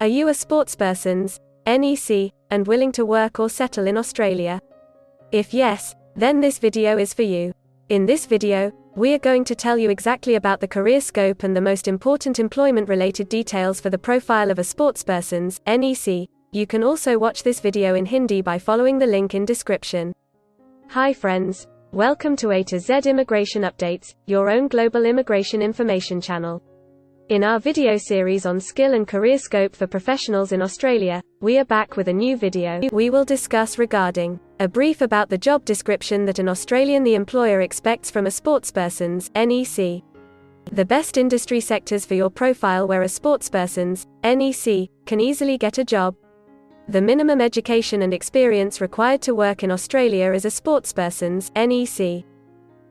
Are you a sportspersons, NEC, and willing to work or settle in Australia? If yes, then this video is for you. In this video, we are going to tell you exactly about the career scope and the most important employment-related details for the profile of a sportspersons, NEC. You can also watch this video in Hindi by following the link in description. Hi friends, welcome to A to Z Immigration Updates, your own global immigration information channel. In our video series on skill and career scope for professionals in Australia, we are back with a new video. We will discuss regarding a brief about the job description that an Australian the employer expects from a sportspersons, NEC. The best industry sectors for your profile where a sportspersons, NEC, can easily get a job. The minimum education and experience required to work in Australia as a sportspersons, NEC.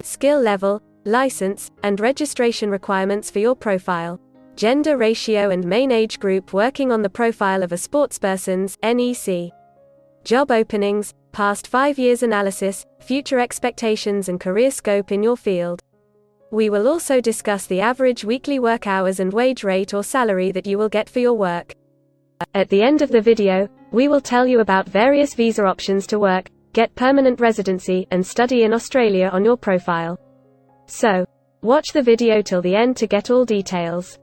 Skill level, license, and registration requirements for your profile. Gender ratio and main age group working on the profile of a sportspersons, NEC. Job openings, past 5 years analysis, future expectations and career scope in your field. We will also discuss the average weekly work hours and wage rate or salary that you will get for your work. At the end of the video, we will tell you about various visa options to work, get permanent residency, and study in Australia on your profile. So, watch the video till the end to get all details.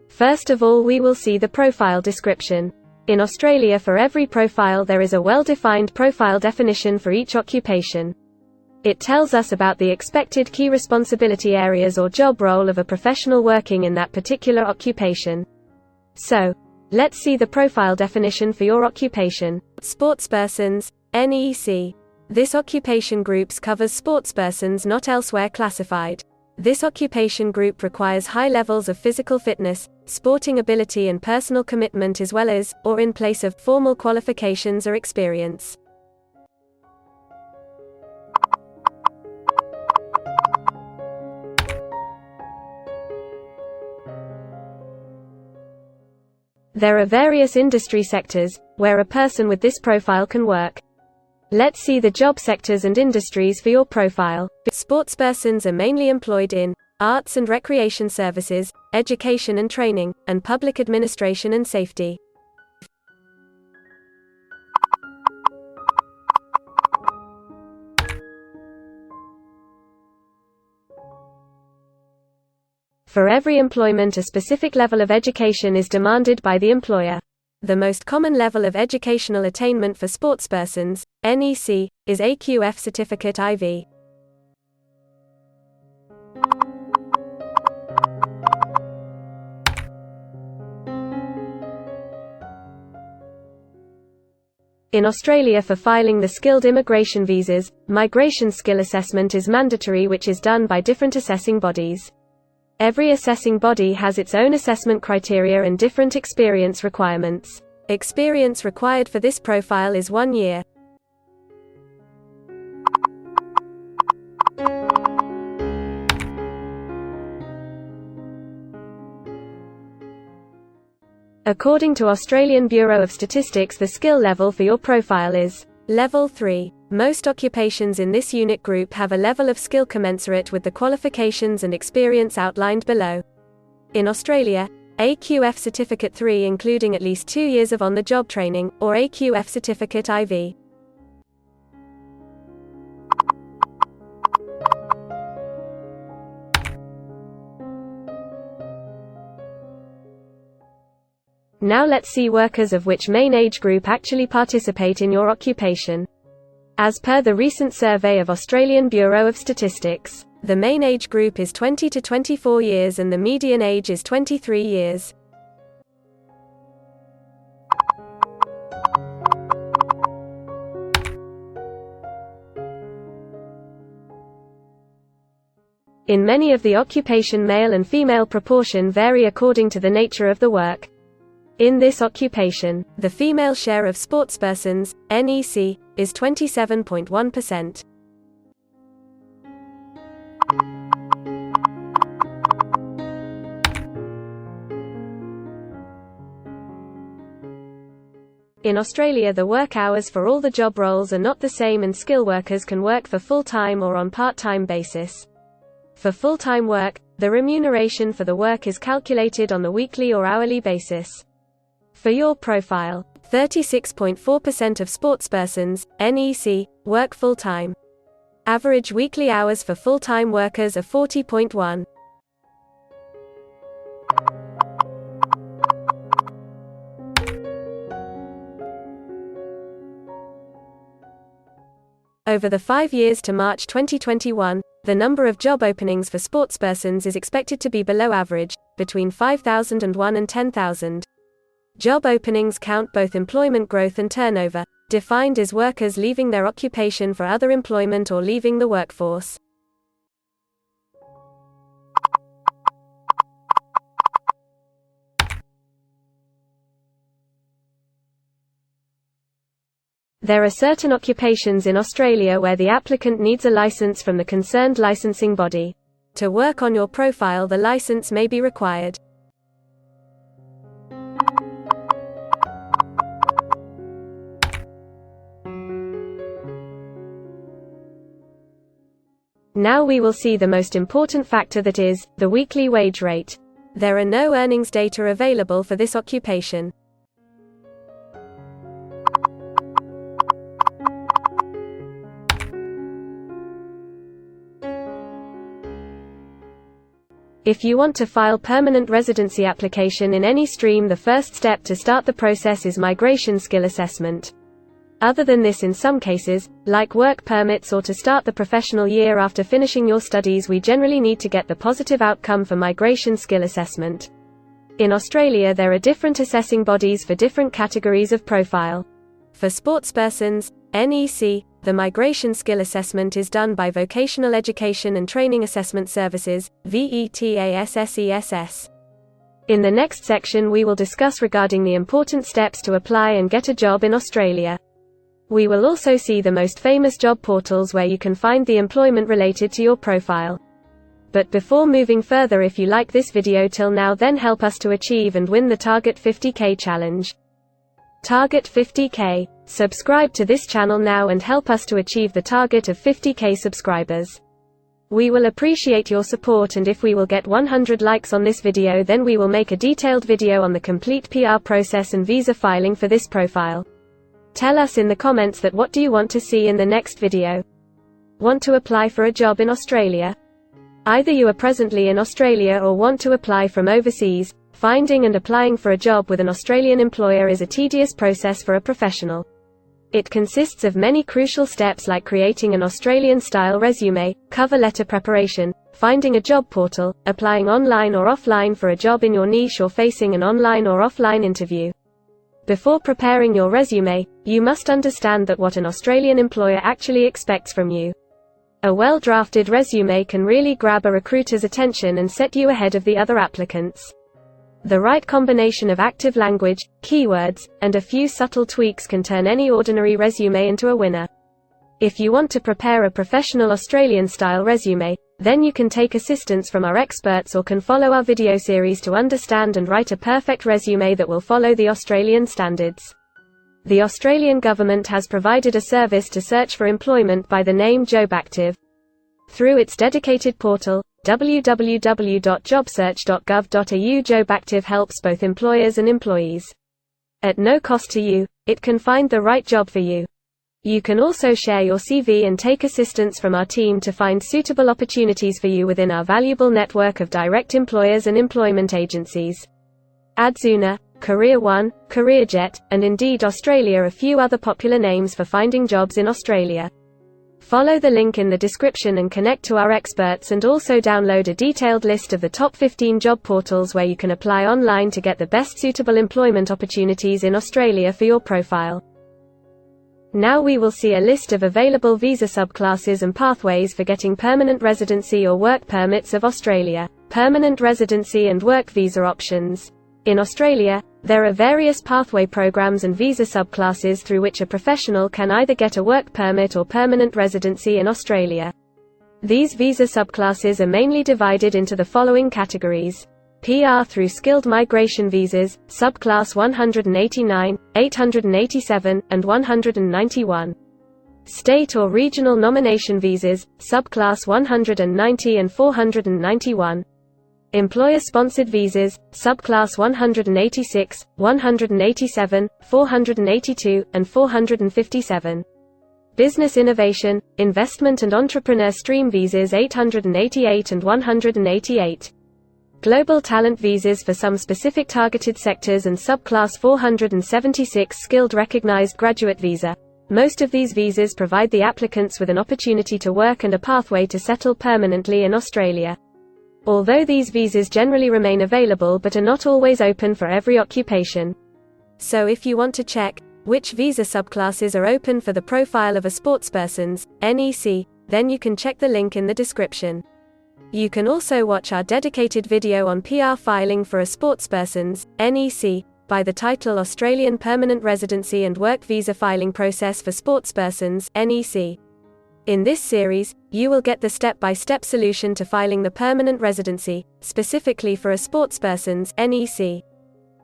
First of all, we will see the profile description. In Australia, for every profile there is a well-defined profile definition for each occupation. It tells us about the expected key responsibility areas or job role of a professional working in that particular occupation. So, let's see the profile definition for your occupation. Sportspersons, NEC. This occupation groups covers sportspersons not elsewhere classified. This occupation group requires high levels of physical fitness, sporting ability and personal commitment as well as, or in place of, formal qualifications or experience. There are various industry sectors, where a person with this profile can work. Let's see the job sectors and industries for your profile. Sportspersons are mainly employed in arts and recreation services, education and training, and public administration and safety. For every employment, a specific level of education is demanded by the employer. The most common level of educational attainment for sportspersons, NEC, is AQF Certificate IV. In Australia, for filing the skilled immigration visas, migration skill assessment is mandatory, which is done by different assessing bodies. Every assessing body has its own assessment criteria and different experience requirements. Experience required for this profile is 1 year. According to Australian Bureau of Statistics, the skill level for your profile is Level 3. Most occupations in this unit group have a level of skill commensurate with the qualifications and experience outlined below. In Australia, AQF Certificate 3 including at least 2 years of on-the-job training, or AQF Certificate IV. Now let's see workers of which main age group actually participate in your occupation. As per the recent survey of Australian Bureau of Statistics, the main age group is 20 to 24 years and the median age is 23 years. In many of the occupation, male and female proportion vary according to the nature of the work. In this occupation, the female share of sportspersons, NEC, is 27.1%. In Australia, the work hours for all the job roles are not the same, and skill workers can work for full-time or on part-time basis. For full-time work, the remuneration for the work is calculated on the weekly or hourly basis. For your profile, 36.4% of sportspersons, NEC, work full-time. Average weekly hours for full-time workers are 40.1. Over the 5 years to March 2021, the number of job openings for sportspersons is expected to be below average, between 5,001 and 10,000. Job openings count both employment growth and turnover, defined as workers leaving their occupation for other employment or leaving the workforce. There are certain occupations in Australia where the applicant needs a license from the concerned licensing body. To work on your profile, the license may be required. Now we will see the most important factor, that is, the weekly wage rate. There are no earnings data available for this occupation. If you want to file permanent residency application in any stream, the first step to start the process is migration skill assessment. Other than this, in some cases, like work permits or to start the professional year after finishing your studies, we generally need to get the positive outcome for migration skill assessment. In Australia, there are different assessing bodies for different categories of profile. For sportspersons, NEC, the migration skill assessment is done by Vocational Education and Training Assessment Services, VETASSESS. In the next section we will discuss regarding the important steps to apply and get a job in Australia. We will also see the most famous job portals where you can find the employment related to your profile. But before moving further, if you like this video till now, then help us to achieve and win the Target 50K challenge. Target 50K. Subscribe to this channel now and help us to achieve the target of 50K subscribers. We will appreciate your support, and if we will get 100 likes on this video, then we will make a detailed video on the complete PR process and visa filing for this profile. Tell us in the comments that what do you want to see in the next video. Want to apply for a job in Australia? Either you are presently in Australia or want to apply from overseas. Finding and applying for a job with an Australian employer is a tedious process for a professional. It consists of many crucial steps like creating an Australian-style resume, cover letter preparation, finding a job portal, applying online or offline for a job in your niche, or facing an online or offline interview. Before preparing your resume, you must understand that what an Australian employer actually expects from you. A well-drafted resume can really grab a recruiter's attention and set you ahead of the other applicants. The right combination of active language, keywords, and a few subtle tweaks can turn any ordinary resume into a winner. If you want to prepare a professional Australian-style resume, then you can take assistance from our experts or can follow our video series to understand and write a perfect resume that will follow the Australian standards. The Australian government has provided a service to search for employment by the name JobActive. Through its dedicated portal, www.jobsearch.gov.au, JobActive helps both employers and employees. At no cost to you, it can find the right job for you. You can also share your CV and take assistance from our team to find suitable opportunities for you within our valuable network of direct employers and employment agencies. Adzuna, Career One, CareerJet, and Indeed Australia are a few other popular names for finding jobs in Australia. Follow the link in the description and connect to our experts, and also download a detailed list of the top 15 job portals where you can apply online to get the best suitable employment opportunities in Australia for your profile. Now we will see a list of available visa subclasses and pathways for getting permanent residency or work permits of Australia. Permanent residency and work visa options. In Australia, there are various pathway programs and visa subclasses through which a professional can either get a work permit or permanent residency in Australia. These visa subclasses are mainly divided into the following categories. PR through skilled migration visas, subclass 189, 887, and 191. State or regional nomination visas, subclass 190 and 491. Employer-sponsored visas, subclass 186, 187, 482, and 457. Business innovation, investment and entrepreneur stream visas 888 and 188. Global talent visas for some specific targeted sectors and subclass 476 skilled recognized graduate visa. Most of these visas provide the applicants with an opportunity to work and a pathway to settle permanently in Australia. Although these visas generally remain available but are not always open for every occupation. So if you want to check which visa subclasses are open for the profile of a Sportspersons, NEC, then you can check the link in the description. You can also watch our dedicated video on PR filing for a Sportspersons, NEC, by the title Australian Permanent Residency and Work Visa Filing Process for Sportspersons, NEC. In this series, you will get the step-by-step solution to filing the permanent residency, specifically for a Sportspersons, NEC.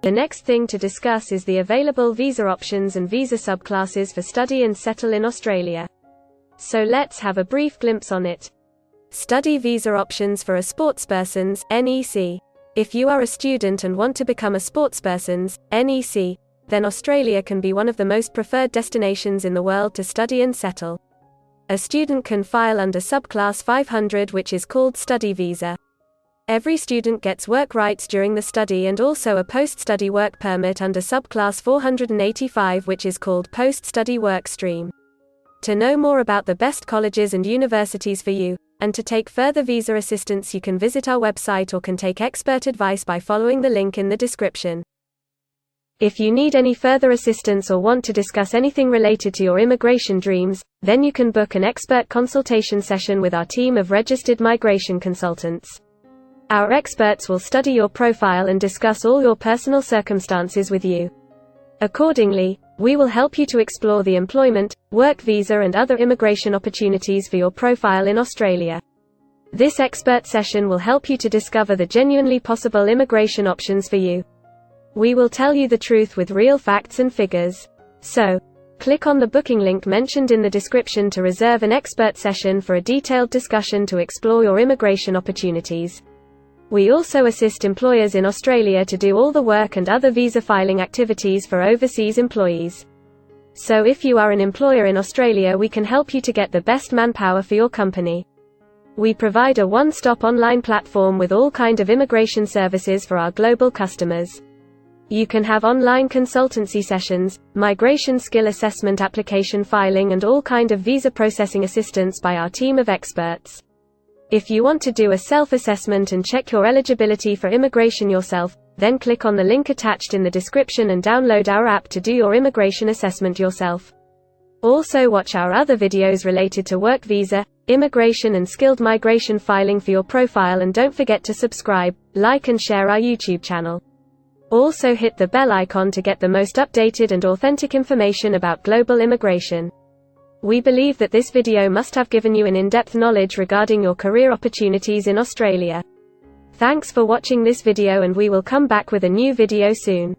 The next thing to discuss is the available visa options and visa subclasses for study and settle in Australia. So let's have a brief glimpse on it. Study visa options for a Sportspersons, NEC. If you are a student and want to become a Sportspersons, NEC, then Australia can be one of the most preferred destinations in the world to study and settle. A student can file under subclass 500, which is called study visa. Every student gets work rights during the study and also a post-study work permit under subclass 485, which is called post-study work stream. To know more about the best colleges and universities for you, and to take further visa assistance, you can visit our website or can take expert advice by following the link in the description. If you need any further assistance or want to discuss anything related to your immigration dreams, then you can book an expert consultation session with our team of registered migration consultants. Our experts will study your profile and discuss all your personal circumstances with you. Accordingly, we will help you to explore the employment, work visa and other immigration opportunities for your profile in Australia. This expert session will help you to discover the genuinely possible immigration options for you. We will tell you the truth with real facts and figures. So, click on the booking link mentioned in the description to reserve an expert session for a detailed discussion to explore your immigration opportunities. We also assist employers in Australia to do all the work and other visa filing activities for overseas employees. So if you are an employer in Australia, we can help you to get the best manpower for your company. We provide a one-stop online platform with all kinds of immigration services for our global customers. You can have online consultancy sessions, migration skill assessment, application filing and all kind of visa processing assistance by our team of experts. If you want to do a self-assessment and check your eligibility for immigration yourself, then click on the link attached in the description and download our app to do your immigration assessment yourself. Also watch our other videos related to work visa, immigration and skilled migration filing for your profile, and don't forget to subscribe, like and share our YouTube channel. Also hit the bell icon to get the most updated and authentic information about global immigration. We believe that this video must have given you an in-depth knowledge regarding your career opportunities in Australia. Thanks for watching this video, and we will come back with a new video soon.